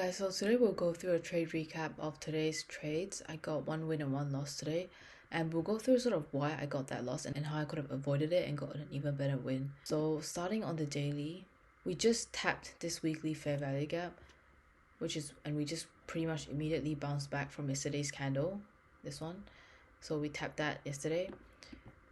Hi, so today we'll go through a trade recap of today's trades. I got one win and one loss today, and we'll go through sort of why I got that loss and how I could have avoided it and got an even better win. So starting on the daily, we just tapped this weekly fair value gap, and we just pretty much immediately bounced back from yesterday's candle, this one. So we tapped that yesterday,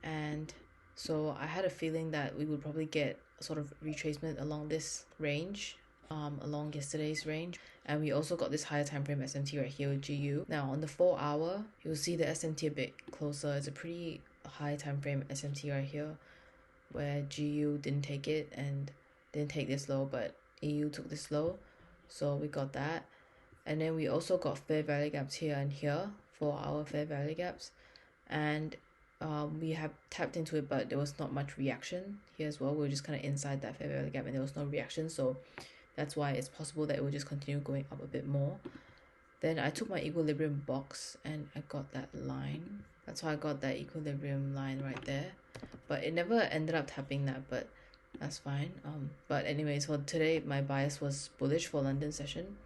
and so I had a feeling that we would probably get sort of retracement along this range, along yesterday's range. And we also got this higher time frame SMT right here with GU. Now on the 4 hour, you'll see the SMT a bit closer. It's a pretty high time frame SMT right here, where GU didn't take it and didn't take this low, but EU took this low. So we got that. And then we also got fair value gaps here and here for our fair value gaps. And we have tapped into it, but there was not much reaction here as well. We were just kind of inside that fair value gap and there was no reaction. So that's why it's possible that it will just continue going up a bit more. Then I took my equilibrium box and I got that line. That's why I got that equilibrium line right there. But it never ended up tapping that, but that's fine. But anyways, for today, my bias was bullish for London session.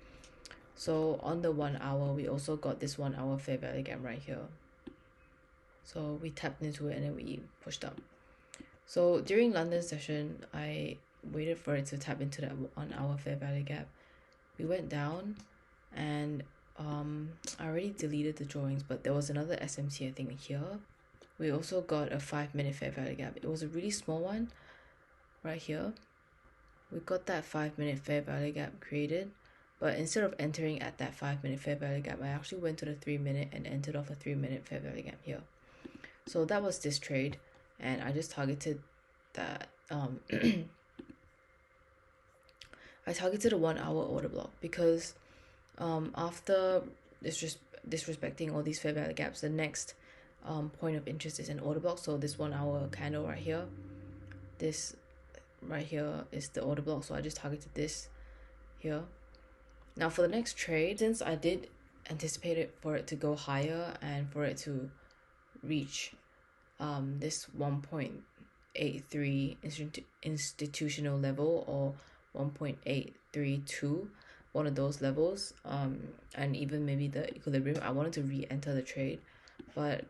So on the 1 hour, we also got this 1 hour fair value gap right here. So we tapped into it and then we pushed up. So during London session, I waited for it to tap into that 1 hour fair value gap. We went down and I already deleted the drawings, but there was another SMT I think here. We also got a 5-minute fair value gap. It was a really small one right here. We got that 5-minute fair value gap created, but instead of entering at that 5-minute fair value gap, I actually went to the 3-minute and entered off a 3-minute fair value gap here. So that was this trade, and I just targeted that I targeted a 1 hour order block because after disrespecting all these fair value gaps, the next point of interest is an order block. So this 1 hour candle right here, this right here is the order block. So I just targeted this here. Now for the next trade, since I did anticipate it for it to go higher and for it to reach this 1.83 institutional level or 1.832, one of those levels, and even maybe the equilibrium, I wanted to re-enter the trade, but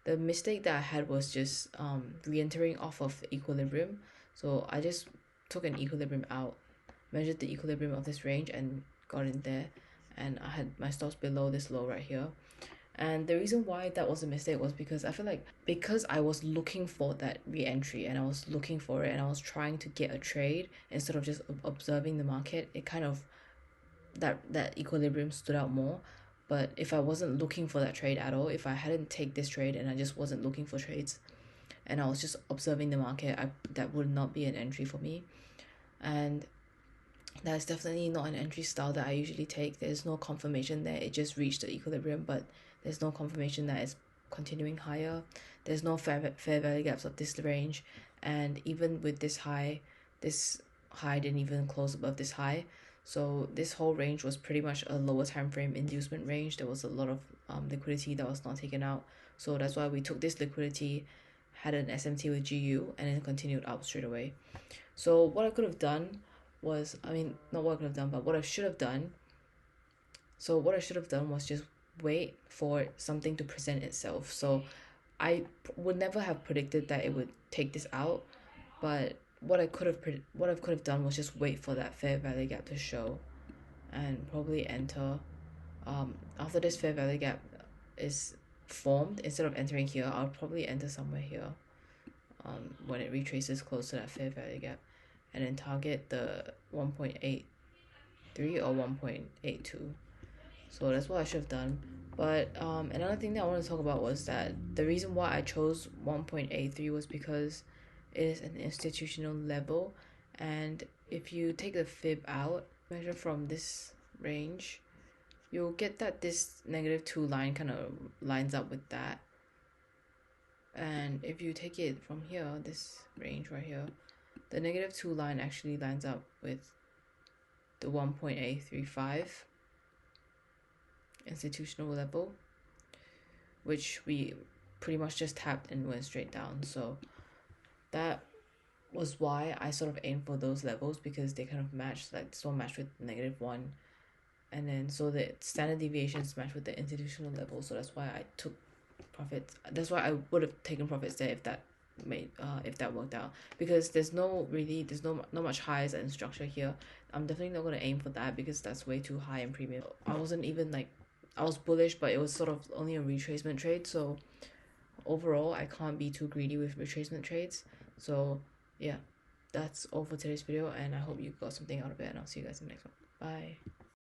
the mistake that I had was just re-entering off of the equilibrium. So I just took an equilibrium out, measured the equilibrium of this range and got in there, and I had my stops below this low right here. And the reason why that was a mistake was because I feel like because I was looking for that re-entry and I was looking for it and I was trying to get a trade instead of just observing the market, it kind of that equilibrium stood out more. But if I wasn't looking for that trade at all, if I hadn't take this trade and I just wasn't looking for trades and I was just observing the market, that would not be an entry for me. And that's definitely not an entry style that I usually take. There's no confirmation there. It just reached the equilibrium, but there's no confirmation that it's continuing higher. There's no fair value gaps of this range. And even with this high didn't even close above this high. So this whole range was pretty much a lower time frame inducement range. There was a lot of liquidity that was not taken out. So that's why we took this liquidity, had an SMT with GU, and then continued up straight away. So what I could have done was, not what I could have done, but what I should have done. So what I should have done was just wait for something to present itself. So I would never have predicted that it would take this out, but what I could have done was just wait for that fair value gap to show and probably enter. After this fair value gap is formed, instead of entering here, I'll probably enter somewhere here when it retraces close to that fair value gap, and then target the 1.83 or 1.82. So that's what I should have done. But another thing that I want to talk about was that the reason why I chose 1.83 was because it is an institutional level, and if you take the fib out, measure from this range, you'll get that this -2 line kind of lines up with that. And if you take it from here, this range right here, the -2 line actually lines up with the 1.835 institutional level, which we pretty much just tapped and went straight down. So that was why I sort of aimed for those levels, because they kind of matched, like this one matched with -1 and then so the standard deviations match with the institutional level, so that's why I took profits. That's why I would have taken profits there if that worked out, because there's no much highs and structure here. I'm definitely not going to aim for that because that's way too high in premium. I wasn't even like, I was bullish, but it was sort of only a retracement trade, so overall I can't be too greedy with retracement trades. So yeah, that's all for today's video, and I hope you got something out of it, and I'll see you guys in the next one. Bye.